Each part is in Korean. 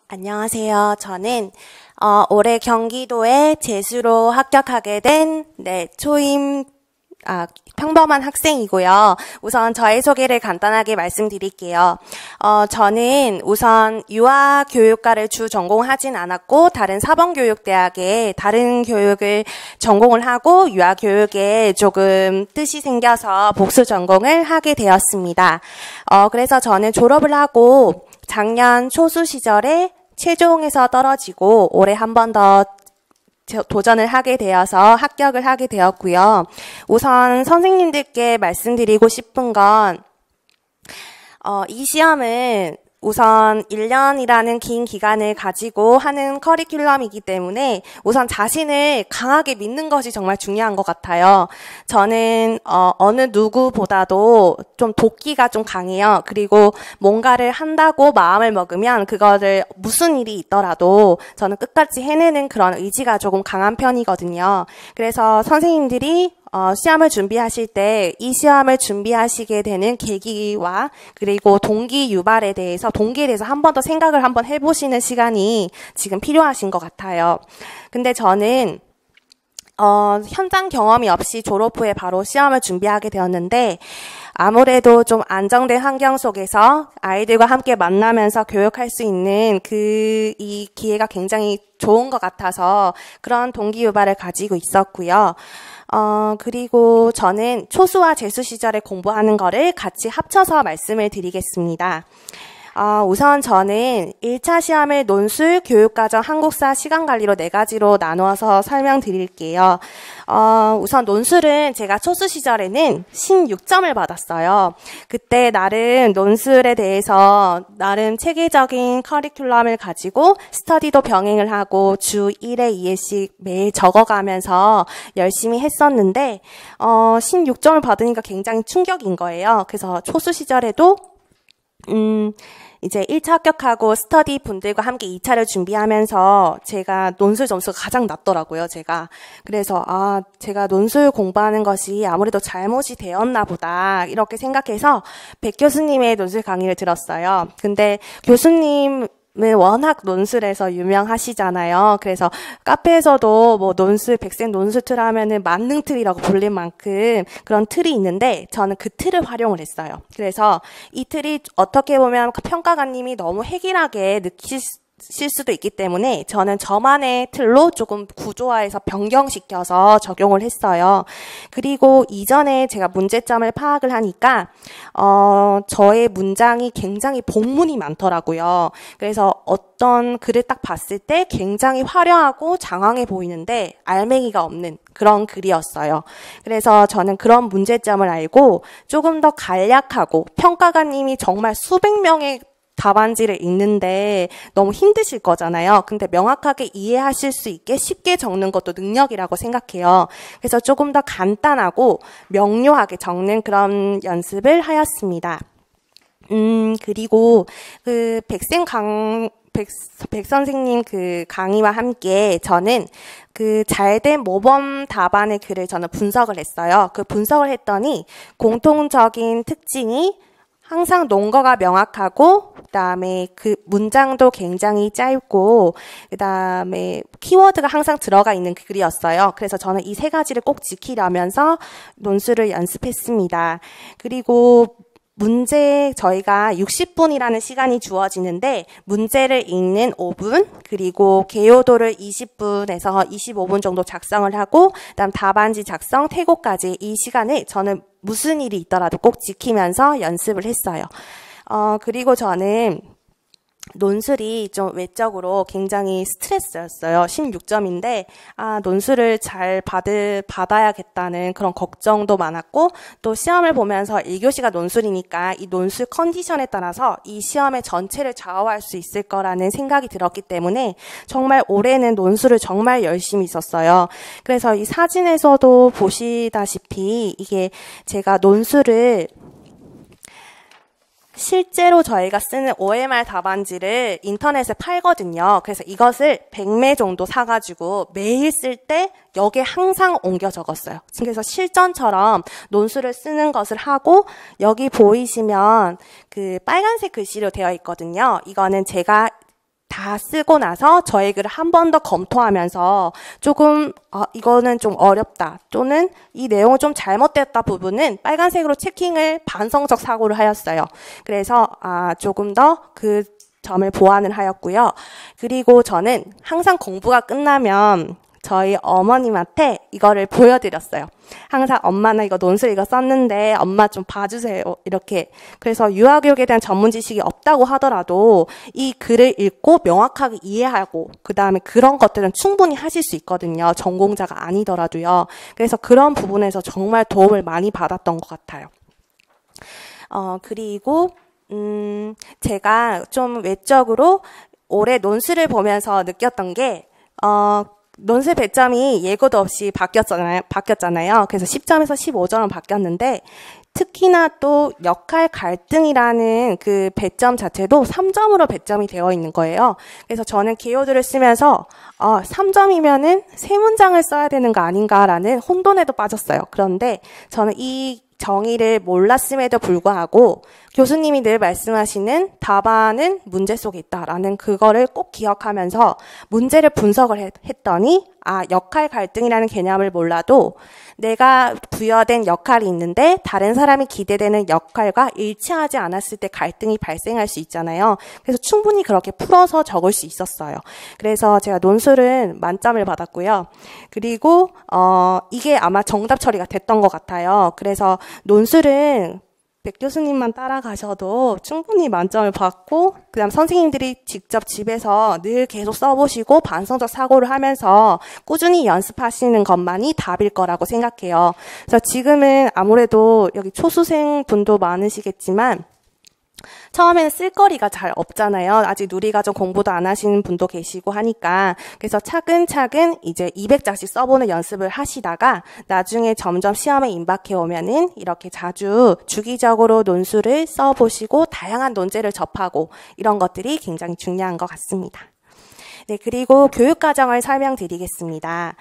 안녕하세요. 저는 올해 경기도에 재수로 합격하게 된 초임 평범한 학생이고요. 우선 저의 소개를 간단하게 말씀드릴게요. 저는 우선 유아교육과를 주 전공하진 않았고 다른 사범교육대학에 다른 교육을 전공을 하고 유아교육에 조금 뜻이 생겨서 복수 전공을 하게 되었습니다. 그래서 저는 졸업을 하고 작년 초수 시절에 최종에서 떨어지고 올해 한 번 더 도전을 하게 되어서 합격을 하게 되었고요. 우선 선생님들께 말씀드리고 싶은 건 이 시험은 우선 1년이라는 긴 기간을 가지고 하는 커리큘럼이기 때문에 우선 자신을 강하게 믿는 것이 정말 중요한 것 같아요. 저는 어느 누구보다도 좀 도끼가 좀 강해요. 그리고 뭔가를 한다고 마음을 먹으면 그거를 무슨 일이 있더라도 저는 끝까지 해내는 그런 의지가 조금 강한 편이거든요. 그래서 선생님들이 시험을 준비하실 때 이 시험을 준비하시게 되는 계기와 그리고 동기 유발에 대해서 동기에 대해서 한 번 더 생각을 한번 해보시는 시간이 지금 필요하신 것 같아요. 근데 저는 현장 경험이 없이 졸업 후에 바로 시험을 준비하게 되었는데 아무래도 좀 안정된 환경 속에서 아이들과 함께 만나면서 교육할 수 있는 이 기회가 굉장히 좋은 것 같아서 그런 동기 유발을 가지고 있었고요. 그리고 저는 초수와 재수 시절에 공부하는 거를 같이 합쳐서 말씀을 드리겠습니다. 우선 저는 1차 시험을 논술, 교육과정, 한국사, 시간관리로 4가지로 나누어서 설명드릴게요. 우선 논술은 제가 초수 시절에는 16점을 받았어요. 그때 나름 논술에 대해서 나름 체계적인 커리큘럼을 가지고 스터디도 병행을 하고 주 1회, 2회씩 매일 적어가면서 열심히 했었는데 16점을 받으니까 굉장히 충격인 거예요. 그래서 초수 시절에도 이제 1차 합격하고 스터디 분들과 함께 2차를 준비하면서 제가 논술 점수가 가장 낮더라고요, 제가. 그래서, 제가 논술 공부하는 것이 아무래도 잘못이 되었나 보다, 이렇게 생각해서 백 교수님의 논술 강의를 들었어요. 근데 교수님, 워낙 논술에서 유명하시잖아요. 그래서 카페에서도 뭐 논술, 백색 논술 틀 하면은 만능 틀이라고 불릴 만큼 그런 틀이 있는데 저는 그 틀을 활용을 했어요. 그래서 이 틀이 어떻게 보면 평가관님이 너무 획일하게 느끼실 수도 있기 때문에 저는 저만의 틀로 조금 구조화해서 변경시켜서 적용을 했어요. 그리고 이전에 제가 문제점을 파악을 하니까 저의 문장이 굉장히 복문이 많더라고요. 그래서 어떤 글을 딱 봤을 때 굉장히 화려하고 장황해 보이는데 알맹이가 없는 그런 글이었어요. 그래서 저는 그런 문제점을 알고 조금 더 간략하고 평가가님이 정말 수백 명의 답안지를 읽는데 너무 힘드실 거잖아요. 근데 명확하게 이해하실 수 있게 쉽게 적는 것도 능력이라고 생각해요. 그래서 조금 더 간단하고 명료하게 적는 그런 연습을 하였습니다. 그리고 백 선생님 강의와 함께 저는 잘된 모범 답안의 글을 저는 분석을 했어요. 그 분석을 했더니 공통적인 특징이 항상 논거가 명확하고 그다음에 그 문장도 굉장히 짧고 그다음에 키워드가 항상 들어가 있는 글이었어요. 그래서 저는 이 3가지를 꼭 지키려면서 논술을 연습했습니다. 그리고 문제 저희가 60분이라는 시간이 주어지는데 문제를 읽는 5분 그리고 개요도를 20분에서 25분 정도 작성을 하고 그다음 답안지 작성, 퇴고까지 이 시간을 저는 무슨 일이 있더라도 꼭 지키면서 연습을 했어요. 그리고 저는 논술이 좀 외적으로 굉장히 스트레스였어요. 16점인데 논술을 잘 받아야겠다는 그런 걱정도 많았고 또 시험을 보면서 1교시가 논술이니까 이 논술 컨디션에 따라서 이 시험의 전체를 좌우할 수 있을 거라는 생각이 들었기 때문에 정말 올해는 논술을 정말 열심히 썼어요. 그래서 이 사진에서도 보시다시피 이게 제가 논술을 실제로 저희가 쓰는 OMR 답안지를 인터넷에 팔거든요. 그래서 이것을 100매 정도 사가지고 매일 쓸 때 여기에 항상 옮겨 적었어요. 그래서 실전처럼 논술을 쓰는 것을 하고 여기 보이시면 그 빨간색 글씨로 되어 있거든요. 이거는 제가 다 쓰고 나서 저의 글을 한 번 더 검토하면서 조금 이거는 좀 어렵다 또는 이 내용은 좀 잘못됐다 부분은 빨간색으로 체킹을 반성적 사고를 하였어요. 그래서 조금 더 그 점을 보완을 하였고요. 그리고 저는 항상 공부가 끝나면 저희 어머님한테 이거를 보여드렸어요. 항상 엄마 나 이거 논술 이거 썼는데 엄마 좀 봐주세요. 이렇게. 그래서 유아교육에 대한 전문 지식이 없다고 하더라도 이 글을 읽고 명확하게 이해하고 그 다음에 그런 것들은 충분히 하실 수 있거든요. 전공자가 아니더라도요. 그래서 그런 부분에서 정말 도움을 많이 받았던 것 같아요. 그리고 제가 좀 외적으로 올해 논술을 보면서 느꼈던 게 논술 배점이 예고도 없이 바뀌었잖아요. 그래서 10점에서 15점은 바뀌었는데 특히나 또 역할 갈등이라는 그 배점 자체도 3점으로 배점이 되어 있는 거예요. 그래서 저는 개요들을 쓰면서 3점이면은 3문장을 써야 되는 거 아닌가라는 혼돈에도 빠졌어요. 그런데 저는 이 정의를 몰랐음에도 불구하고 교수님이 늘 말씀하시는 답안은 문제 속에 있다라는 그거를 꼭 기억하면서 문제를 분석을 했더니 역할 갈등이라는 개념을 몰라도 내가 부여된 역할이 있는데 다른 사람이 기대되는 역할과 일치하지 않았을 때 갈등이 발생할 수 있잖아요. 그래서 충분히 그렇게 풀어서 적을 수 있었어요. 그래서 제가 논술은 만점을 받았고요. 그리고 이게 아마 정답 처리가 됐던 것 같아요. 그래서 논술은 백 교수님만 따라가셔도 충분히 만점을 받고 그다음 선생님들이 직접 집에서 늘 계속 써보시고 반성적 사고를 하면서 꾸준히 연습하시는 것만이 답일 거라고 생각해요. 그래서 지금은 아무래도 여기 초수생 분도 많으시겠지만 처음에는 쓸거리가 잘 없잖아요. 아직 누리과정 공부도 안 하시는 분도 계시고 하니까. 그래서 차근차근 이제 200자씩 써보는 연습을 하시다가 나중에 점점 시험에 임박해 오면은 이렇게 자주 주기적으로 논술을 써보시고 다양한 논제를 접하고 이런 것들이 굉장히 중요한 것 같습니다. 네, 그리고 교육과정을 설명드리겠습니다.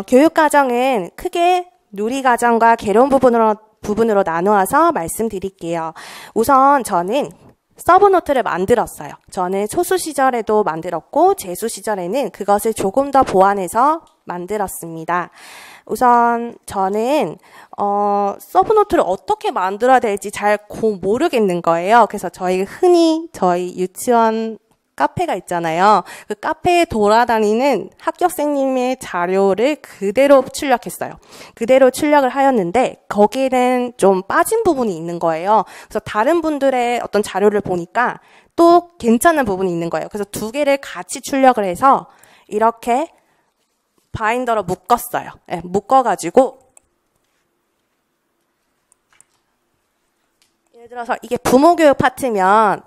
교육과정은 크게 누리과정과 개론 부분으로 나누어서 말씀드릴게요. 우선 저는 서브노트를 만들었어요. 저는 초수 시절에도 만들었고 재수 시절에는 그것을 조금 더 보완해서 만들었습니다. 우선 저는 서브노트를 어떻게 만들어야 될지 잘 모르겠는 거예요. 그래서 흔히 저희 유치원 카페가 있잖아요. 그 카페에 돌아다니는 합격생님의 자료를 그대로 출력했어요. 그대로 출력을 하였는데 거기에는 좀 빠진 부분이 있는 거예요. 그래서 다른 분들의 어떤 자료를 보니까 또 괜찮은 부분이 있는 거예요. 그래서 두 개를 같이 출력을 해서 이렇게 바인더로 묶었어요. 네, 묶어가지고 예를 들어서 이게 부모교육 파트면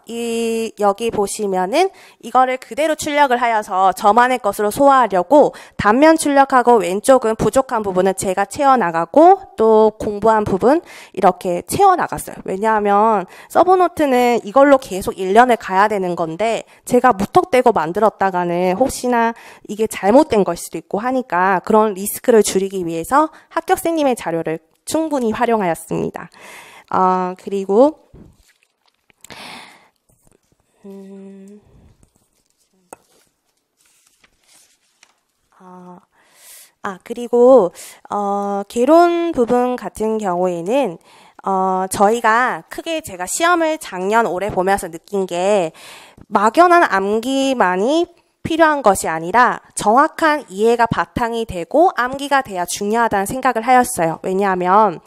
여기 보시면은 이거를 그대로 출력을 하여서 저만의 것으로 소화하려고 단면 출력하고 왼쪽은 부족한 부분은 제가 채워나가고 또 공부한 부분 이렇게 채워나갔어요. 왜냐하면 서브노트는 이걸로 계속 1년을 가야 되는 건데 제가 무턱대고 만들었다가는 혹시나 이게 잘못된 걸 수도 있고 하니까 그런 리스크를 줄이기 위해서 합격생님의 자료를 충분히 활용하였습니다. 그리고 그리고 개론 부분 같은 경우에는 저희가 크게 제가 시험을 작년 올해 보면서 느낀 게 막연한 암기만이 필요한 것이 아니라 정확한 이해가 바탕이 되고 암기가 돼야 중요하다는 생각을 하였어요. 왜냐하면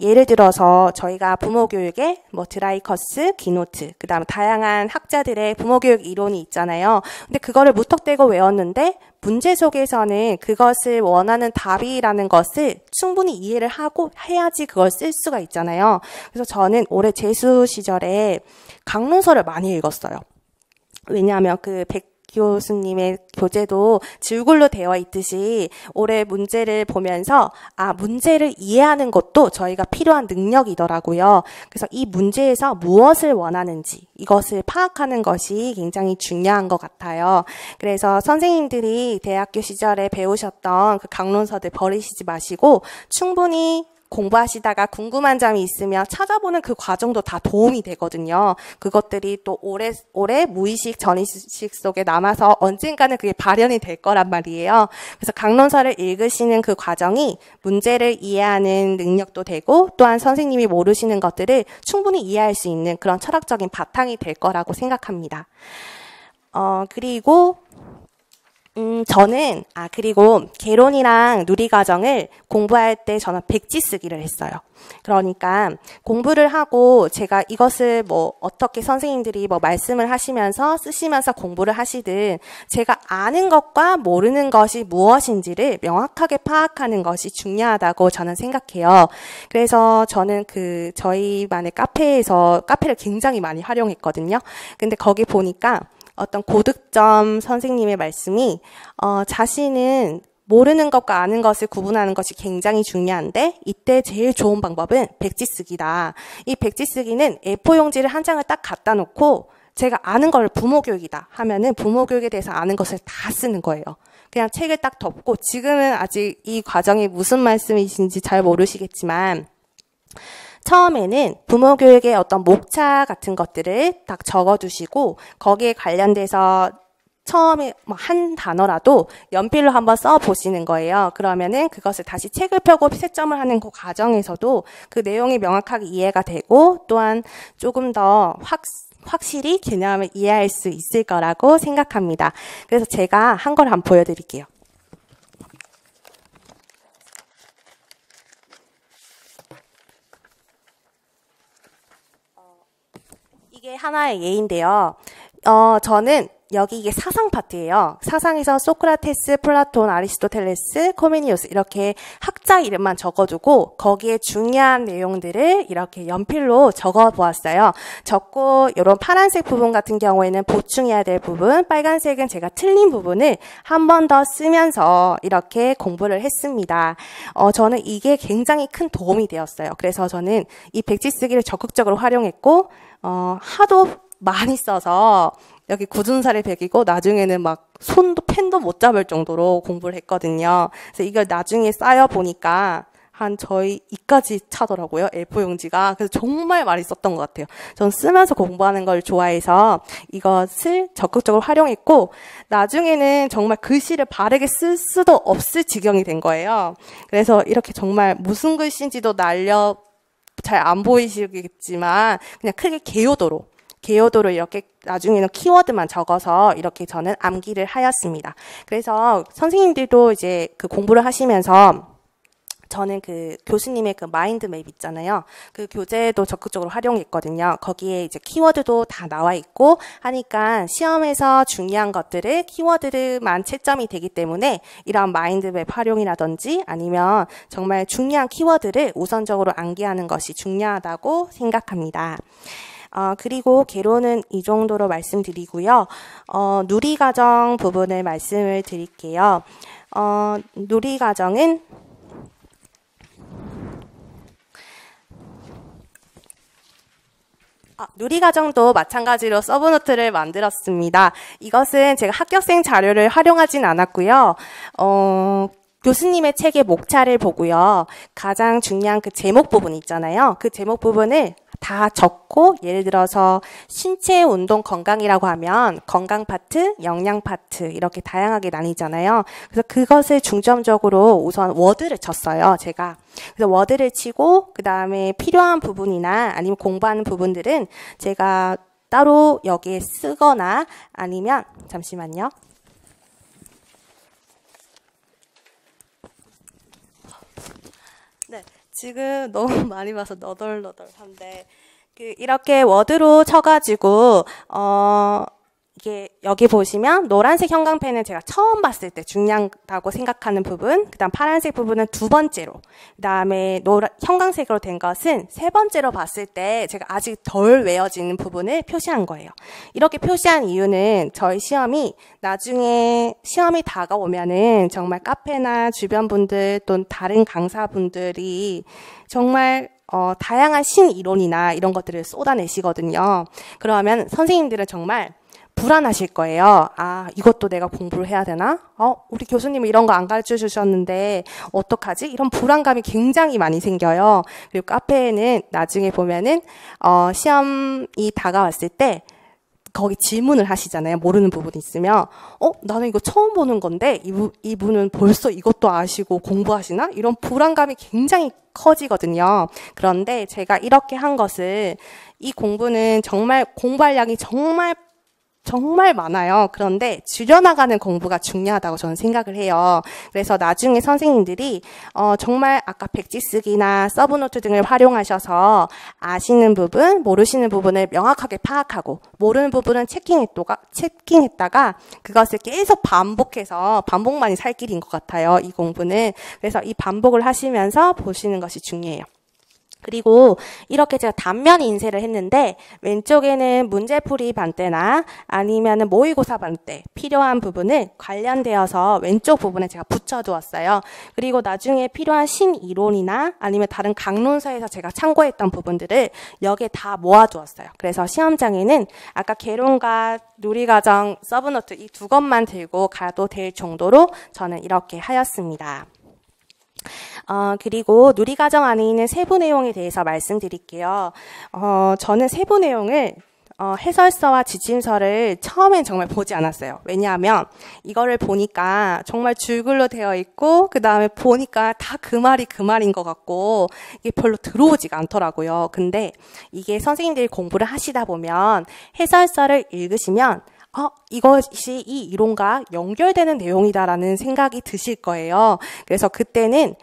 예를 들어서 저희가 부모교육에 드라이커스, 기노트, 그 다음에 다양한 학자들의 부모교육 이론이 있잖아요. 근데 그거를 무턱대고 외웠는데 문제 속에서는 그것을 원하는 답이라는 것을 충분히 이해를 하고 해야지 그걸 쓸 수가 있잖아요. 그래서 저는 올해 재수 시절에 강론서를 많이 읽었어요. 왜냐하면 백 교수님의 교재도 줄글로 되어 있듯이 올해 문제를 보면서 문제를 이해하는 것도 저희가 필요한 능력이더라고요. 그래서 이 문제에서 무엇을 원하는지 이것을 파악하는 것이 굉장히 중요한 것 같아요. 그래서 선생님들이 대학교 시절에 배우셨던 그 강론서들 버리시지 마시고 충분히 공부하시다가 궁금한 점이 있으면 찾아보는 그 과정도 다 도움이 되거든요. 그것들이 또 오래 무의식, 전의식 속에 남아서 언젠가는 그게 발현이 될 거란 말이에요. 그래서 강론서를 읽으시는 그 과정이 문제를 이해하는 능력도 되고 또한 선생님이 모르시는 것들을 충분히 이해할 수 있는 그런 철학적인 바탕이 될 거라고 생각합니다. 그리고 그리고 개론이랑 누리과정을 공부할 때 저는 백지 쓰기를 했어요. 그러니까 공부를 하고 제가 이것을 어떻게 선생님들이 말씀을 하시면서 쓰시면서 공부를 하시든 제가 아는 것과 모르는 것이 무엇인지를 명확하게 파악하는 것이 중요하다고 저는 생각해요. 그래서 저는 저희만의 카페를 굉장히 많이 활용했거든요. 근데 거기 보니까 어떤 고득점 선생님의 말씀이 자신은 모르는 것과 아는 것을 구분하는 것이 굉장히 중요한데 이때 제일 좋은 방법은 백지 쓰기다. 이 백지 쓰기는 A4 용지를 한 장을 딱 갖다 놓고 제가 아는 걸 부모 교육이다 하면은 부모 교육에 대해서 아는 것을 다 쓰는 거예요. 그냥 책을 딱 덮고 지금은 아직 이 과정이 무슨 말씀이신지 잘 모르시겠지만 처음에는 부모 교육의 어떤 목차 같은 것들을 딱 적어두시고 거기에 관련돼서 처음에 한 단어라도 연필로 한번 써보시는 거예요. 그러면은 그것을 다시 책을 펴고 채점을 하는 그 과정에서도 그 내용이 명확하게 이해가 되고 또한 조금 더 확실히 개념을 이해할 수 있을 거라고 생각합니다. 그래서 제가 한 걸 한번 보여드릴게요. 이게 하나의 예인데요. 저는 여기 이게 사상 파트예요. 사상에서 소크라테스, 플라톤, 아리스토텔레스, 코메니우스 이렇게 학자 이름만 적어두고 거기에 중요한 내용들을 이렇게 연필로 적어보았어요. 적고 이런 파란색 부분 같은 경우에는 보충해야 될 부분, 빨간색은 제가 틀린 부분을 한 번 더 쓰면서 이렇게 공부를 했습니다. 저는 이게 굉장히 큰 도움이 되었어요. 그래서 저는 이 백지 쓰기를 적극적으로 활용했고 하도 많이 써서 여기 굳은 살이 배기고 나중에는 펜도 못 잡을 정도로 공부를 했거든요. 그래서 이걸 나중에 쌓여 보니까 저희 이까지 차더라고요. A4 용지가. 그래서 정말 많이 썼던 것 같아요. 전 쓰면서 공부하는 걸 좋아해서 이것을 적극적으로 활용했고 나중에는 정말 글씨를 바르게 쓸 수도 없을 지경이 된 거예요. 그래서 이렇게 정말 무슨 글씨인지도 잘 안 보이시겠지만 그냥 크게 개요도로 이렇게 나중에는 키워드만 적어서 이렇게 저는 암기를 하였습니다. 그래서 선생님들도 이제 공부를 하시면서 저는 교수님의 마인드맵 있잖아요. 그 교재도 적극적으로 활용했거든요. 거기에 이제 키워드도 다 나와 있고 하니까 시험에서 중요한 것들을 키워드만 채점이 되기 때문에 이런 마인드맵 활용이라든지 아니면 정말 중요한 키워드를 우선적으로 암기하는 것이 중요하다고 생각합니다. 그리고 개론은 이 정도로 말씀드리고요. 누리과정 부분을 말씀을 드릴게요. 누리과정은 누리과정도 마찬가지로 서브노트를 만들었습니다. 이것은 제가 합격생 자료를 활용하진 않았고요. 교수님의 책의 목차를 보고요. 가장 중요한 제목 부분 있잖아요. 그 제목 부분을 다 적고 예를 들어서 신체 운동 건강이라고 하면 건강 파트, 영양 파트 이렇게 다양하게 나뉘잖아요. 그래서 그것을 중점적으로 우선 워드를 쳤어요. 제가. 그래서 워드를 치고 그 다음에 필요한 부분이나 아니면 공부하는 부분들은 제가 따로 여기에 쓰거나 아니면 잠시만요. 네, 지금 너무 많이 봐서 너덜너덜한데 이렇게 워드로 쳐가지고 이게 여기 보시면 노란색 형광펜은 제가 처음 봤을 때 중요하다고 생각하는 부분, 그다음 파란색 부분은 두 번째로, 그다음에 형광색으로 된 것은 세 번째로 봤을 때 제가 아직 덜 외워지는 부분을 표시한 거예요. 이렇게 표시한 이유는 저희 시험이 나중에 시험이 다가오면은 정말 카페나 주변 분들 또는 다른 강사분들이 정말 다양한 신이론이나 이런 것들을 쏟아내시거든요. 그러면 선생님들은 정말 불안하실 거예요. 아, 이것도 내가 공부를 해야 되나? 우리 교수님은 이런 거 안 가르쳐 주셨는데 어떡하지? 이런 불안감이 굉장히 많이 생겨요. 그리고 카페에는 나중에 보면은 시험이 다가왔을 때 거기 질문을 하시잖아요. 모르는 부분이 있으면 나는 이거 처음 보는 건데 이분은 벌써 이것도 아시고 공부하시나? 이런 불안감이 굉장히 커지거든요. 그런데 제가 이렇게 한 것은 이 공부는 정말 공부할 양이 정말 많아요. 그런데 줄여나가는 공부가 중요하다고 저는 생각을 해요. 그래서 나중에 선생님들이 정말 아까 백지 쓰기나 서브노트 등을 활용하셔서 아시는 부분, 모르시는 부분을 명확하게 파악하고 모르는 부분은 체킹했다가 그것을 계속 반복해서 반복만이 살 길인 것 같아요. 이 공부는. 그래서 이 반복을 하시면서 보시는 것이 중요해요. 그리고 이렇게 제가 단면 인쇄를 했는데 왼쪽에는 문제풀이 반대나 아니면은 모의고사 반대 필요한 부분을 관련되어서 왼쪽 부분에 제가 붙여두었어요. 그리고 나중에 필요한 신이론이나 아니면 다른 강론서에서 제가 참고했던 부분들을 여기에 다 모아두었어요. 그래서 시험장에는 아까 개론과 누리과정, 서브노트 이 두 것만 들고 가도 될 정도로 저는 이렇게 하였습니다. 그리고 누리과정 안에 있는 세부 내용에 대해서 말씀드릴게요. 저는 세부 내용을 해설서와 지침서를 처음엔 정말 보지 않았어요. 왜냐하면 이거를 보니까 정말 줄글로 되어 있고 그 다음에 보니까 다 그 말이 그 말인 것 같고 이게 별로 들어오지가 않더라고요. 근데 이게 선생님들이 공부를 하시다 보면 해설서를 읽으시면 이것이 이 이론과 연결되는 내용이다라는 생각이 드실 거예요. 그래서 그때는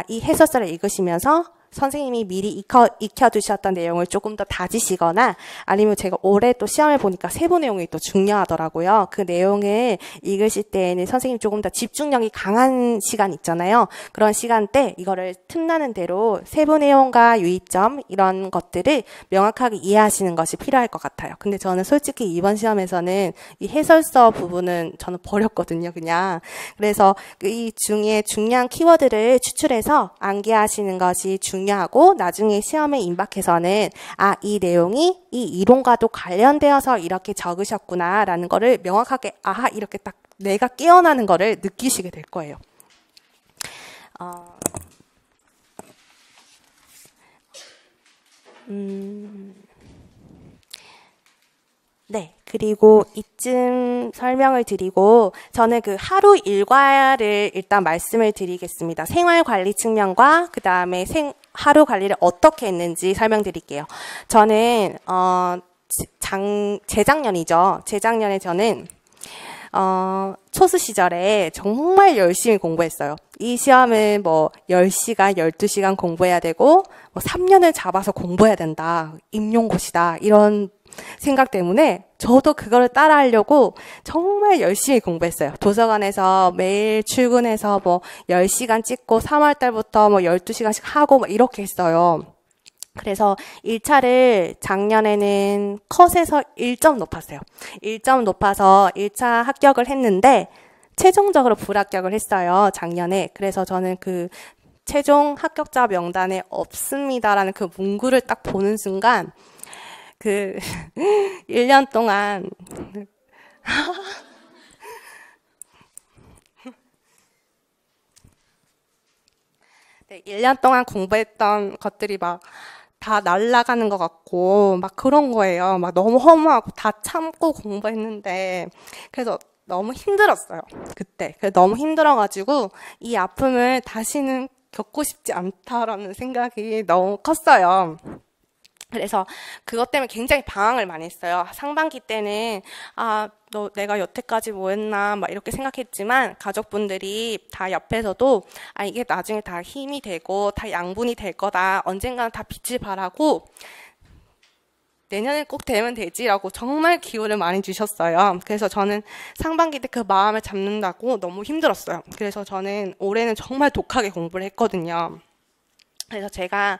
이 해설서를 읽으시면서 선생님이 미리 익혀두셨던 내용을 조금 더 다지시거나 아니면 제가 올해 또 시험을 보니까 세부 내용이 또 중요하더라고요. 그 내용을 읽으실 때에는 선생님이 조금 더 집중력이 강한 시간 있잖아요. 그런 시간대 이거를 틈나는 대로 세부 내용과 유의점 이런 것들을 명확하게 이해하시는 것이 필요할 것 같아요. 근데 저는 솔직히 이번 시험에서는 이 해설서 부분은 저는 버렸거든요. 그냥. 그래서 이 중에 중요한 키워드를 추출해서 암기하시는 것이 중요하고 나중에 시험에 임박해서는 이 내용이 이 이론과도 관련되어서 이렇게 적으셨구나 라는 거를 명확하게 이렇게 딱 내가 깨어나는 거를 느끼시게 될 거예요. 네, 그리고 이쯤 설명을 드리고 저는 그 하루 일과를 일단 말씀을 드리겠습니다. 생활관리 측면과 그 다음에 하루 관리를 어떻게 했는지 설명드릴게요. 저는 재작년이죠. 재작년에 저는 초수 시절에 정말 열심히 공부했어요. 이 시험은 10시간, 12시간 공부해야 되고 3년을 잡아서 공부해야 된다. 임용고시다. 이런 생각 때문에 저도 그거를 따라하려고 정말 열심히 공부했어요. 도서관에서 매일 출근해서 10시간 찍고 3월 달부터 12시간씩 하고 이렇게 했어요. 그래서 1차를 작년에는 컷에서 1점 높았어요. 1점 높아서 1차 합격을 했는데 최종적으로 불합격을 했어요. 작년에. 그래서 저는 그 최종 합격자 명단에 없습니다라는 그 문구를 딱 보는 순간 1년 동안 네, 1년 동안 공부했던 것들이 다 날아가는 것 같고 그런 거예요. 너무 허무하고 다 참고 공부했는데 그래서 너무 힘들었어요. 그때. 너무 힘들어가지고 이 아픔을 다시는 겪고 싶지 않다라는 생각이 너무 컸어요. 그래서 그것 때문에 굉장히 방황을 많이 했어요. 상반기 때는 내가 여태까지 뭐 했나 이렇게 생각했지만 가족분들이 다 옆에서도 이게 나중에 다 힘이 되고 다 양분이 될 거다. 언젠가는 다 빛을 발하고 내년에 꼭 되면 되지라고 정말 기운을 많이 주셨어요. 그래서 저는 상반기 때 그 마음을 잡는다고 너무 힘들었어요. 그래서 저는 올해는 정말 독하게 공부를 했거든요. 그래서 제가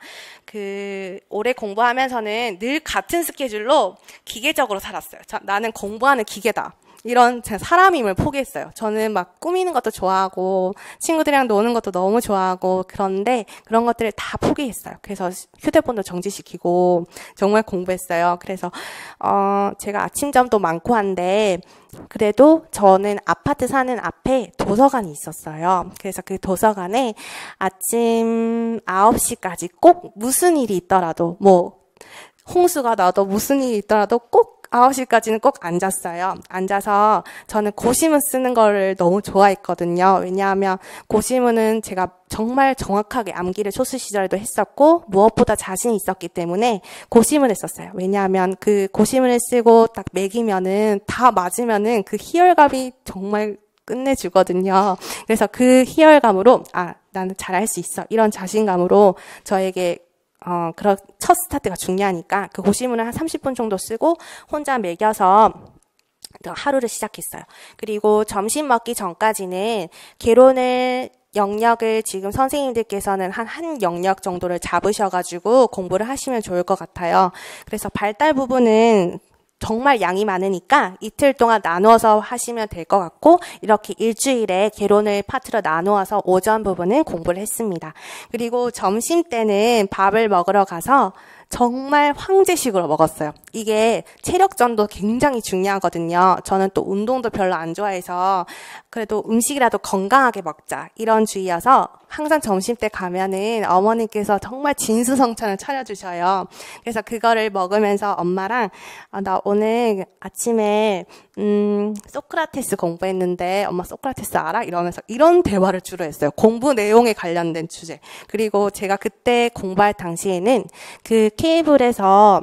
올해 공부하면서는 늘 같은 스케줄로 기계적으로 살았어요. 나는 공부하는 기계다. 이런 제 사람임을 포기했어요. 저는 막 꾸미는 것도 좋아하고 친구들이랑 노는 것도 너무 좋아하고 그런데 그런 것들을 다 포기했어요. 그래서 휴대폰도 정지시키고 정말 공부했어요. 그래서 제가 아침잠도 많고 한데 그래도 저는 아파트 사는 앞에 도서관이 있었어요. 그래서 그 도서관에 아침 9시까지 꼭 무슨 일이 있더라도 뭐 홍수가 나도 무슨 일이 있더라도 꼭 9시까지는 꼭 앉았어요. 앉아서 저는 고시문 쓰는 거를 너무 좋아했거든요. 왜냐하면 고시문은 제가 정말 정확하게 암기를 초수 시절에도 했었고 무엇보다 자신이 있었기 때문에 고시문을 썼어요. 왜냐하면 그 고시문을 쓰고 딱 매기면은 다 맞으면은 그 희열감이 정말 끝내주거든요. 그래서 그 희열감으로 나는 잘할 수 있어. 이런 자신감으로 저에게 그런 첫 스타트가 중요하니까 그 고시문을 한 30분 정도 쓰고 혼자 매겨서 하루를 시작했어요. 그리고 점심 먹기 전까지는 개론을 영역을 지금 선생님들께서는 한 영역 정도를 잡으셔가지고 공부를 하시면 좋을 것 같아요. 그래서 발달 부분은 정말 양이 많으니까 이틀 동안 나누어서 하시면 될 것 같고 이렇게 일주일에 개론을 파트로 나누어서 오전 부분은 공부를 했습니다. 그리고 점심 때는 밥을 먹으러 가서 정말 황제식으로 먹었어요. 이게 체력전도 굉장히 중요하거든요. 저는 또 운동도 별로 안 좋아해서 그래도 음식이라도 건강하게 먹자 이런 주의여서 항상 점심 때 가면은 어머니께서 정말 진수성찬을 차려주셔요. 그래서 그거를 먹으면서 엄마랑 나 오늘 아침에 소크라테스 공부했는데 엄마 소크라테스 알아? 이러면서 이런 대화를 주로 했어요. 공부 내용에 관련된 주제. 그리고 제가 그때 공부할 당시에는 그 케이블에서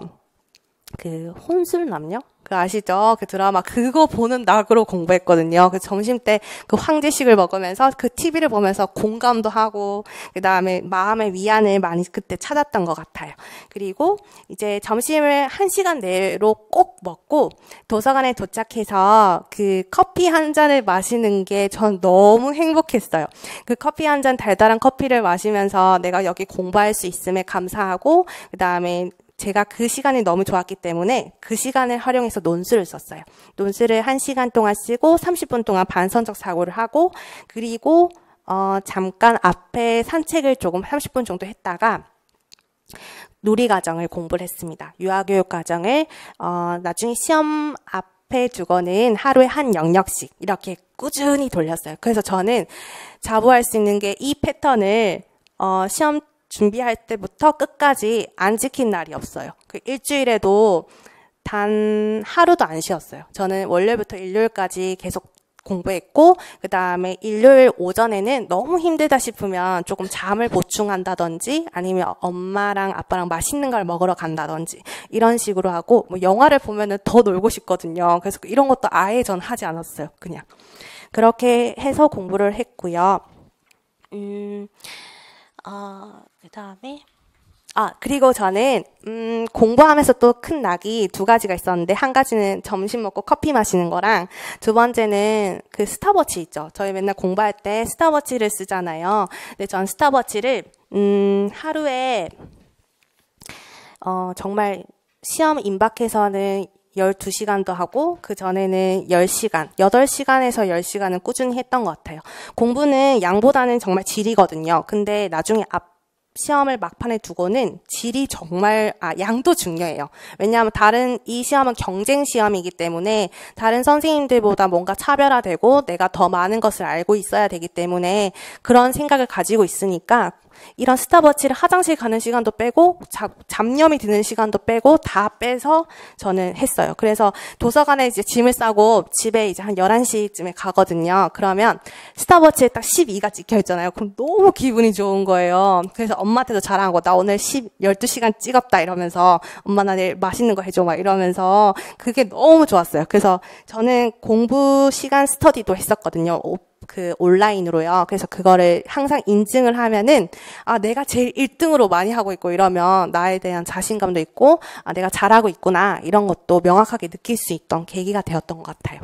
그 혼술남녀? 그 아시죠? 그 드라마 그거 보는 낙으로 공부했거든요. 그 점심 때 그 황제식을 먹으면서 그 TV를 보면서 공감도 하고 그다음에 마음의 위안을 많이 그때 찾았던 것 같아요. 그리고 이제 점심을 1시간 내로 꼭 먹고 도서관에 도착해서 그 커피 한 잔을 마시는 게 전 너무 행복했어요. 그 커피 한 잔 달달한 커피를 마시면서 내가 여기 공부할 수 있음에 감사하고 그다음에 제가 그 시간이 너무 좋았기 때문에 그 시간을 활용해서 논술을 썼어요. 논술을 1시간 동안 쓰고 30분 동안 반선적 사고를 하고 그리고 잠깐 앞에 산책을 조금 30분 정도 했다가 놀이과정을 공부를 했습니다. 유아교육과정을 나중에 시험 앞에 두고는 하루에 한 영역씩 이렇게 꾸준히 돌렸어요. 그래서 저는 자부할 수 있는 게 이 패턴을 시험 준비할 때부터 끝까지 안 지킨 날이 없어요. 그 일주일에도 단 하루도 안 쉬었어요. 저는 월요일부터 일요일까지 계속 공부했고 그 다음에 일요일 오전에는 너무 힘들다 싶으면 조금 잠을 보충한다든지 아니면 엄마랑 아빠랑 맛있는 걸 먹으러 간다든지 이런 식으로 하고 뭐 영화를 보면은 더 놀고 싶거든요. 그래서 이런 것도 아예 전 하지 않았어요. 그냥 그렇게 해서 공부를 했고요. 그다음에 그리고 저는 공부하면서 또 큰 낙이 두 가지가 있었는데 한 가지는 점심 먹고 커피 마시는 거랑 두 번째는 그 스탑워치 있죠. 저희 맨날 공부할 때 스탑워치를 쓰잖아요. 근데 전 스탑워치를 하루에 정말 시험 임박해서는 12시간도 하고 그 전에는 10시간, 8시간에서 10시간은 꾸준히 했던 것 같아요. 공부는 양보다는 정말 질이거든요. 근데 나중에 시험을 막판에 두고는 질이 정말 양도 중요해요. 왜냐하면 이 시험은 경쟁 시험이기 때문에 다른 선생님들보다 뭔가 차별화되고 내가 더 많은 것을 알고 있어야 되기 때문에 그런 생각을 가지고 있으니까 이런 스탑워치를 화장실 가는 시간도 빼고 잡념이 드는 시간도 빼고 다 빼서 저는 했어요. 그래서 도서관에 이제 짐을 싸고 집에 이제 한 11시쯤에 가거든요. 그러면 스탑워치에 딱 12가 찍혀 있잖아요. 그럼 너무 기분이 좋은 거예요. 그래서 엄마한테도 자랑하고 나 오늘 12시간 찍었다 이러면서 엄마 나 내일 맛있는 거 해줘 막 이러면서 그게 너무 좋았어요. 그래서 저는 공부 시간 스터디도 했었거든요. 그 온라인으로요. 그래서 그거를 항상 인증을 하면은 내가 제일 1등으로 많이 하고 있고 이러면 나에 대한 자신감도 있고 내가 잘하고 있구나 이런 것도 명확하게 느낄 수 있던 계기가 되었던 것 같아요.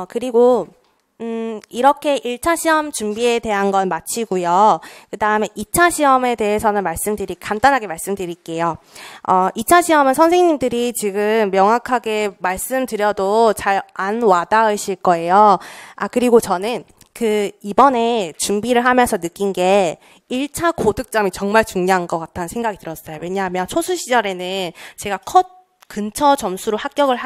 그리고 이렇게 1차 시험 준비에 대한 건 마치고요. 그 다음에 2차 시험에 대해서는 간단하게 말씀드릴게요. 2차 시험은 선생님들이 지금 명확하게 말씀드려도 잘 안 와닿으실 거예요. 그리고 저는 이번에 준비를 하면서 느낀 게 1차 고득점이 정말 중요한 것 같다는 생각이 들었어요. 왜냐하면 초수 시절에는 제가 컷 근처 점수로 합격을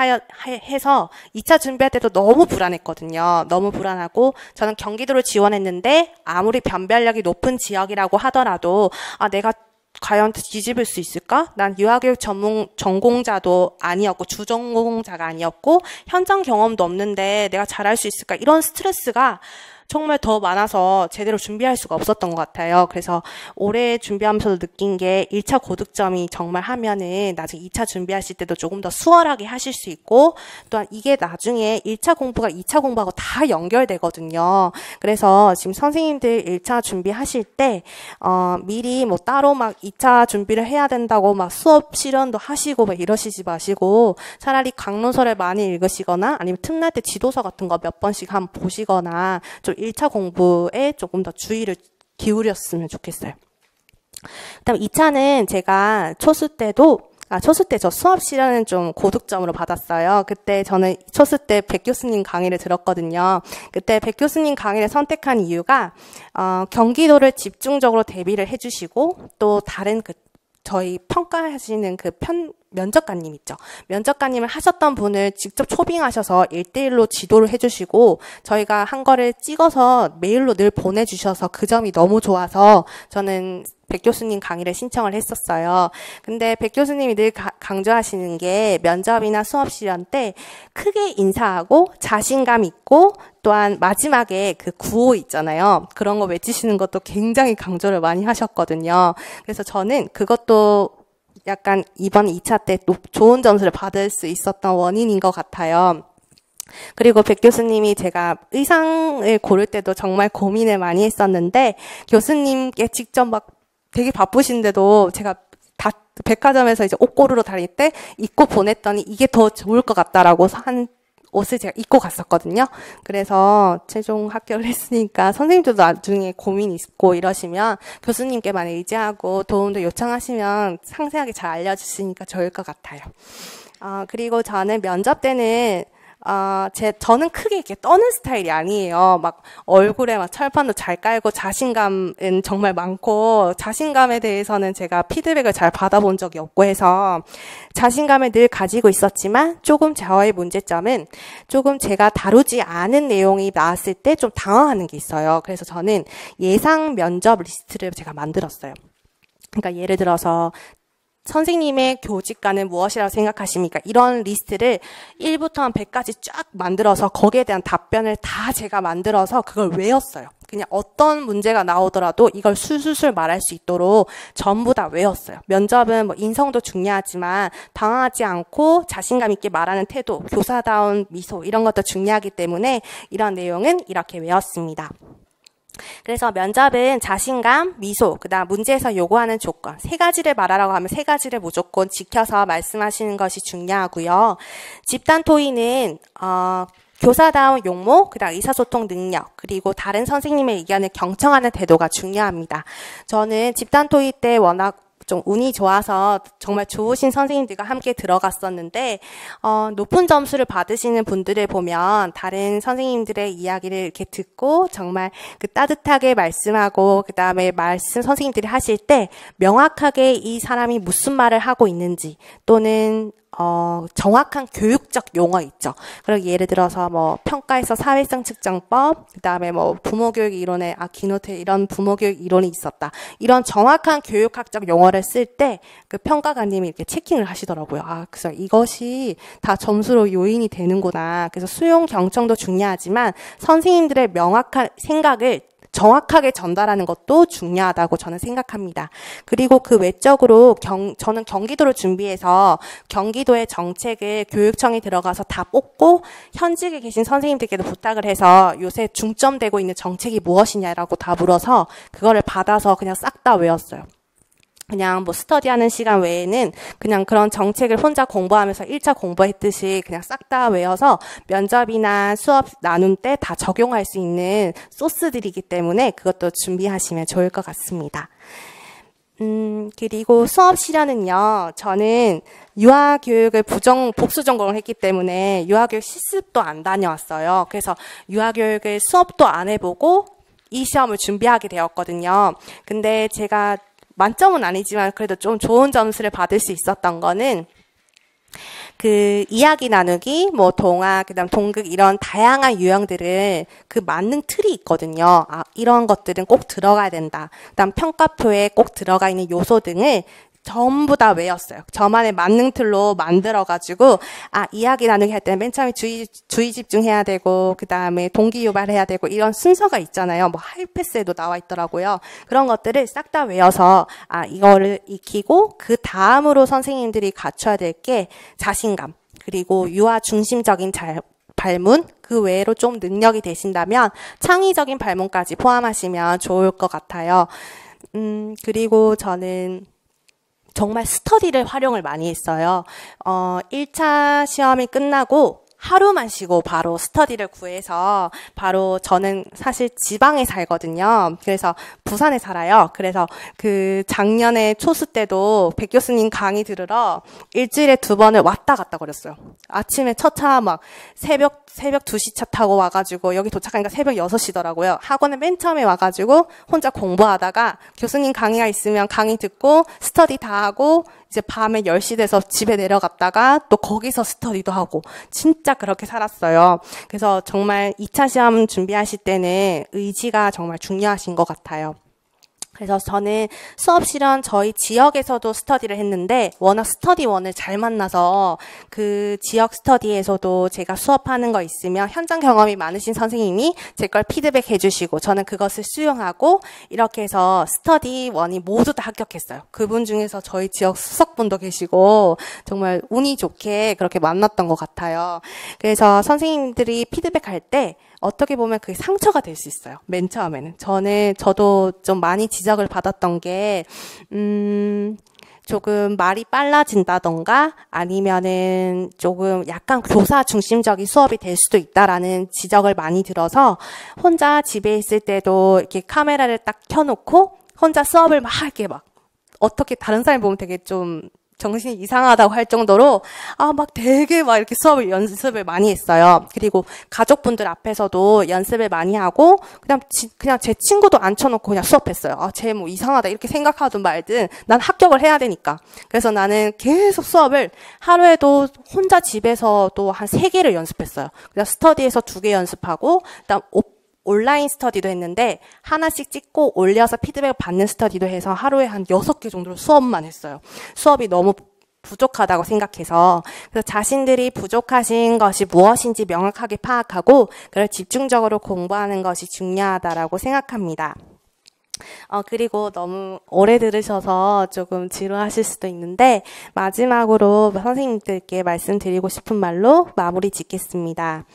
해서 2차 준비할 때도 너무 불안했거든요. 너무 불안하고 저는 경기도를 지원했는데 아무리 변별력이 높은 지역이라고 하더라도 내가 과연 뒤집을 수 있을까? 난 유아교육 전공자도 아니었고 주전공자가 아니었고 현장 경험도 없는데 내가 잘할 수 있을까? 이런 스트레스가 정말 더 많아서 제대로 준비할 수가 없었던 것 같아요. 그래서 올해 준비하면서도 느낀 게 1차 고득점이 정말 하면은 나중에 2차 준비하실 때도 조금 더 수월하게 하실 수 있고 또한 이게 나중에 1차 공부가 2차 공부하고 다 연결되거든요. 그래서 지금 선생님들 1차 준비하실 때 미리 뭐 따로 막 2차 준비를 해야 된다고 막 수업 실현도 하시고 막 이러시지 마시고 차라리 강론서를 많이 읽으시거나 아니면 틈날 때 지도서 같은 거 몇 번씩 한번 보시거나 좀 1차 공부에 조금 더 주의를 기울였으면 좋겠어요. 그다음 2차는 제가 초수 때 저 수업 실현은 좀 고득점으로 받았어요. 그때 저는 초수 때 백 교수님 강의를 들었거든요. 그때 백 교수님 강의를 선택한 이유가 경기도를 집중적으로 대비를 해주시고 또 다른 저희 평가하시는 면접관님 있죠. 면접관님을 하셨던 분을 직접 초빙하셔서 1대1로 지도를 해주시고 저희가 한 거를 찍어서 메일로 늘 보내주셔서 그 점이 너무 좋아서 저는 백 교수님 강의를 신청을 했었어요. 근데 백 교수님이 늘 강조하시는 게 면접이나 수업 실현 때 크게 인사하고 자신감 있고 또한 마지막에 구호 있잖아요. 그런 거 외치시는 것도 굉장히 강조를 많이 하셨거든요. 그래서 저는 그것도 약간 이번 2차 때 좋은 점수를 받을 수 있었던 원인인 것 같아요. 그리고 백 교수님이 제가 의상을 고를 때도 정말 고민을 많이 했었는데 교수님께 직접 막 되게 바쁘신데도 제가 다 백화점에서 이제 옷 고르러 다닐 때 입고 보냈더니 이게 더 좋을 것 같다라고 한 옷을 제가 입고 갔었거든요. 그래서 최종 합격을 했으니까 선생님들도 나중에 고민 있고 이러시면 교수님께만 의지하고 도움도 요청하시면 상세하게 잘 알려주시니까 좋을 것 같아요. 그리고 저는 면접 때는 저는 크게 이렇게 떠는 스타일이 아니에요. 막 얼굴에 막 철판도 잘 깔고 자신감은 정말 많고 자신감에 대해서는 제가 피드백을 잘 받아본 적이 없고 해서 자신감을 늘 가지고 있었지만 조금 저의 문제점은 조금 제가 다루지 않은 내용이 나왔을 때 좀 당황하는 게 있어요. 그래서 저는 예상 면접 리스트를 제가 만들었어요. 그러니까 예를 들어서 선생님의 교직관은 무엇이라고 생각하십니까? 이런 리스트를 1부터 한 100까지 쫙 만들어서 거기에 대한 답변을 다 제가 만들어서 그걸 외웠어요. 그냥 어떤 문제가 나오더라도 이걸 술술술 말할 수 있도록 전부 다 외웠어요. 면접은 뭐 인성도 중요하지만 당황하지 않고 자신감 있게 말하는 태도, 교사다운 미소 이런 것도 중요하기 때문에 이런 내용은 이렇게 외웠습니다. 그래서 면접은 자신감, 미소, 그다음 문제에서 요구하는 조건 3가지를 말하라고 하면 3가지를 무조건 지켜서 말씀하시는 것이 중요하고요. 집단 토의는 교사다운 용모, 그다음 의사소통 능력, 그리고 다른 선생님의 의견을 경청하는 태도가 중요합니다. 저는 집단 토의 때 워낙 좀 운이 좋아서 정말 좋으신 선생님들과 함께 들어갔었는데 높은 점수를 받으시는 분들을 보면 다른 선생님들의 이야기를 이렇게 듣고 정말 따뜻하게 말씀하고 그다음에 선생님들이 하실 때 명확하게 이 사람이 무슨 말을 하고 있는지 또는 정확한 교육적 용어 있죠. 그리고 예를 들어서 뭐 평가에서 사회성 측정법, 그다음에 뭐 부모교육 이론에 아키노트 이런 부모교육 이론이 있었다. 이런 정확한 교육학적 용어를 쓸 때 그 평가관님이 이렇게 체킹을 하시더라고요. 그래서 이것이 다 점수로 요인이 되는구나. 그래서 수용 경청도 중요하지만 선생님들의 명확한 생각을 정확하게 전달하는 것도 중요하다고 저는 생각합니다. 그리고 그 외적으로 저는 경기도를 준비해서 경기도의 정책을 교육청에 들어가서 다 뽑고 현직에 계신 선생님들께도 부탁을 해서 요새 중점되고 있는 정책이 무엇이냐라고 다 물어서 그거를 받아서 그냥 싹 다 외웠어요. 그냥 뭐 스터디하는 시간 외에는 그냥 그런 정책을 혼자 공부하면서 1차 공부했듯이 그냥 싹 다 외워서 면접이나 수업 나눌 때 다 적용할 수 있는 소스들이기 때문에 그것도 준비하시면 좋을 것 같습니다. 그리고 수업 시간은요, 저는 유아교육을 복수 전공을 했기 때문에 유아교육 실습도 안 다녀왔어요. 그래서 유아교육을 수업도 안 해보고 이 시험을 준비하게 되었거든요. 근데 제가 만점은 아니지만 그래도 좀 좋은 점수를 받을 수 있었던 거는 그 이야기 나누기, 뭐 동화, 그다음 동극 이런 다양한 유형들을 그 만능 틀이 있거든요. 아, 이런 것들은 꼭 들어가야 된다. 그다음 평가표에 꼭 들어가 있는 요소 등을 전부 다 외웠어요. 저만의 만능 틀로 만들어가지고, 아, 이야기 나누기 할 때는 맨 처음에 주의 집중해야 되고, 그 다음에 동기 유발해야 되고, 이런 순서가 있잖아요. 뭐, 하이패스에도 나와 있더라고요. 그런 것들을 싹 다 외워서, 아, 이거를 익히고, 그 다음으로 선생님들이 갖춰야 될 게 자신감, 그리고 유아 중심적인 발문, 그 외로 좀 능력이 되신다면, 창의적인 발문까지 포함하시면 좋을 것 같아요. 그리고 저는, 정말 스터디를 활용을 많이 했어요. 1차 시험이 끝나고 하루만 쉬고 바로 스터디를 구해서 바로 저는 사실 지방에 살거든요. 그래서 부산에 살아요. 그래서 그 작년에 초수 때도 백 교수님 강의 들으러 일주일에 2번을 왔다 갔다 거렸어요. 아침에 첫 차 막 새벽 2시 차 타고 와가지고 여기 도착하니까 새벽 6시더라고요. 학원에 맨 처음에 와가지고 혼자 공부하다가 교수님 강의가 있으면 강의 듣고 스터디 다 하고 이제 밤에 10시 돼서 집에 내려갔다가 또 거기서 스터디도 하고 진짜 그렇게 살았어요. 그래서 정말 2차 시험 준비하실 때는 의지가 정말 중요하신 것 같아요. 그래서 저는 수업 실현 저희 지역에서도 스터디를 했는데 워낙 스터디원을 잘 만나서 그 지역 스터디에서도 제가 수업하는 거 있으면 현장 경험이 많으신 선생님이 제 걸 피드백 해주시고 저는 그것을 수용하고 이렇게 해서 스터디원이 모두 다 합격했어요. 그분 중에서 저희 지역 수석분도 계시고 정말 운이 좋게 그렇게 만났던 것 같아요. 그래서 선생님들이 피드백할 때 어떻게 보면 그게 상처가 될 수 있어요. 맨 처음에는. 저도 좀 많이 지적을 받았던 게, 조금 말이 빨라진다던가 아니면은 조금 약간 교사 중심적인 수업이 될 수도 있다라는 지적을 많이 들어서 혼자 집에 있을 때도 이렇게 카메라를 딱 켜놓고 혼자 수업을 막 이렇게 막 어떻게 다른 사람이 보면 되게 좀 정신이 이상하다고 할 정도로 막 되게 막 이렇게 연습을 많이 했어요. 그리고 가족분들 앞에서도 연습을 많이 하고 그냥 제 친구도 앉혀놓고 그냥 수업했어요. 쟤 뭐 이상하다 이렇게 생각하든 말든 난 합격을 해야 되니까. 그래서 나는 계속 수업을 하루에도 혼자 집에서도 한 3개를 연습했어요. 그냥 스터디에서 2개 연습하고 그다음 온라인 스터디도 했는데 하나씩 찍고 올려서 피드백 받는 스터디도 해서 하루에 한 6개 정도로 수업만 했어요. 수업이 너무 부족하다고 생각해서 그래서 자신들이 부족하신 것이 무엇인지 명확하게 파악하고 그걸 집중적으로 공부하는 것이 중요하다라고 생각합니다. 그리고 너무 오래 들으셔서 조금 지루하실 수도 있는데 마지막으로 선생님들께 말씀드리고 싶은 말로 마무리 짓겠습니다.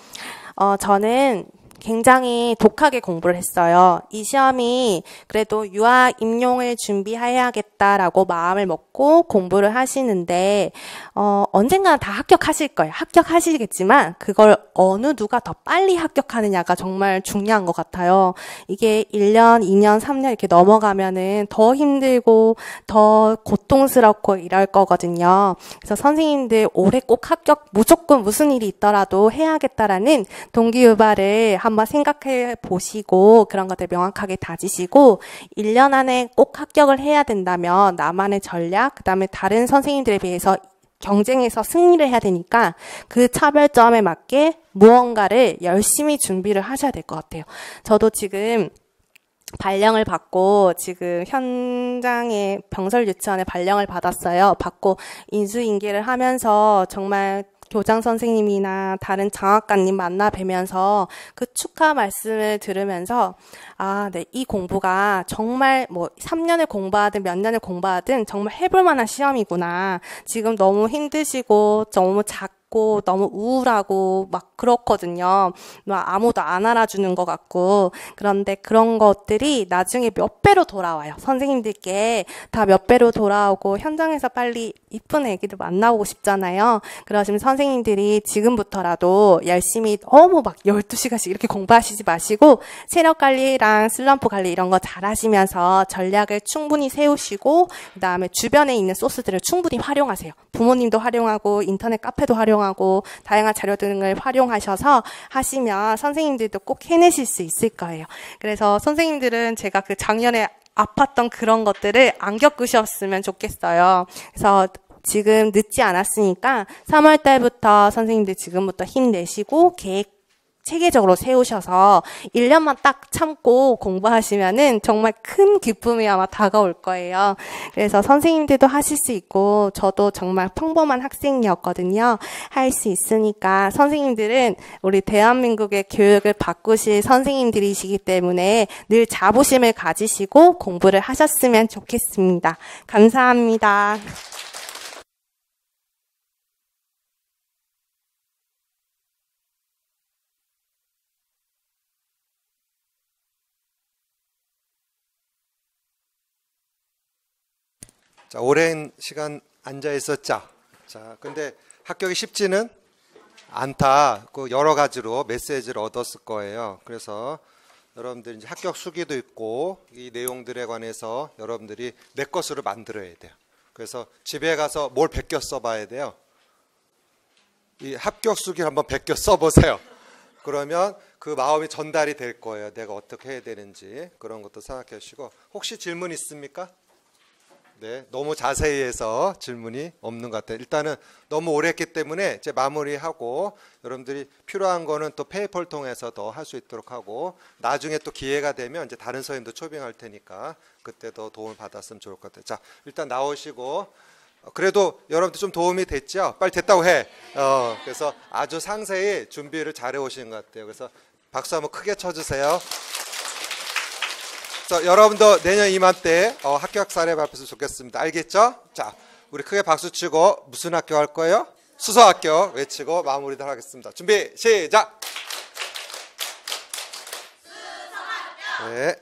저는 굉장히 독하게 공부를 했어요. 이 시험이 그래도 유아 임용을 준비해야겠다라고 마음을 먹고 공부를 하시는데 언젠가는 다 합격하실 거예요. 합격하시겠지만 그걸 어느 누가 더 빨리 합격하느냐가 정말 중요한 것 같아요. 이게 1년, 2년, 3년 이렇게 넘어가면은 더 힘들고 더 고통스럽고 이럴 거거든요. 그래서 선생님들 올해 꼭 합격 무조건 무슨 일이 있더라도 해야겠다라는 동기유발을 한번 생각해 보시고 그런 것들 명확하게 다지시고 1년 안에 꼭 합격을 해야 된다면 나만의 전략, 그다음에 다른 선생님들에 비해서 경쟁에서 승리를 해야 되니까 그 차별점에 맞게 무언가를 열심히 준비를 하셔야 될 것 같아요. 저도 지금 발령을 받고 지금 현장에 병설 유치원에 발령을 받았어요. 받고 인수인계를 하면서 정말 교장 선생님이나 다른 장학관님 만나 뵈면서 그 축하 말씀을 들으면서 네, 이 공부가 정말 뭐 3년을 공부하든 몇 년을 공부하든 정말 해볼 만한 시험이구나. 지금 너무 힘드시고 너무 작고 같고 너무 우울하고 막 그렇거든요. 막 아무도 안 알아주는 것 같고. 그런데 그런 것들이 나중에 몇 배로 돌아와요. 선생님들께 다 몇 배로 돌아오고 현장에서 빨리 이쁜 애기들 만나보고 싶잖아요. 그러시면 선생님들이 지금부터라도 열심히 너무 막 12시간씩 이렇게 공부하시지 마시고 체력 관리랑 슬럼프 관리 이런 거 잘 하시면서 전략을 충분히 세우시고 그다음에 주변에 있는 소스들을 충분히 활용하세요. 부모님도 활용하고 인터넷 카페도 활용하고 다양한 자료 등을 활용하셔서 하시면 선생님들도 꼭 해내실 수 있을 거예요. 그래서 선생님들은 제가 그 작년에 아팠던 그런 것들을 안 겪으셨으면 좋겠어요. 그래서 지금 늦지 않았으니까 3월 달부터 선생님들 지금부터 힘내시고 계획 체계적으로 세우셔서 1년만 딱 참고 공부하시면은 정말 큰 기쁨이 아마 다가올 거예요. 그래서 선생님들도 하실 수 있고 저도 정말 평범한 학생이었거든요. 할 수 있으니까 선생님들은 우리 대한민국의 교육을 바꾸실 선생님들이시기 때문에 늘 자부심을 가지시고 공부를 하셨으면 좋겠습니다. 감사합니다. 자, 오랜 시간 앉아 있었죠. 자, 근데 합격이 쉽지는 않다. 그 여러 가지로 메시지를 얻었을 거예요. 그래서 여러분들이 이제 합격 수기도 있고 이 내용들에 관해서 여러분들이 내 것으로 만들어야 돼요. 그래서 집에 가서 뭘 베껴 써봐야 돼요. 이 합격 수기를 한번 베껴 써보세요. 그러면 그 마음이 전달이 될 거예요. 내가 어떻게 해야 되는지 그런 것도 생각해 주시고 혹시 질문 있습니까? 네, 너무 자세히 해서 질문이 없는 것 같아요. 일단은 너무 오래 했기 때문에 이제 마무리하고 여러분들이 필요한 거는 또 페이퍼를 통해서 더 할 수 있도록 하고 나중에 또 기회가 되면 이제 다른 선생님도 초빙할 테니까 그때 더 도움을 받았으면 좋을 것 같아요. 자, 일단 나오시고 그래도 여러분들 좀 도움이 됐죠? 빨리 됐다고 해. 그래서 아주 상세히 준비를 잘해 오신 것 같아요. 그래서 박수 한번 크게 쳐주세요. 여러분도 내년 이맘때 합격 사례 발표했으면 좋겠습니다. 알겠죠? 자, 우리 크게 박수 치고 무슨 학교 할 거예요? 수서학교 외치고 마무리를 하겠습니다. 준비 시작! 수서학교! 네.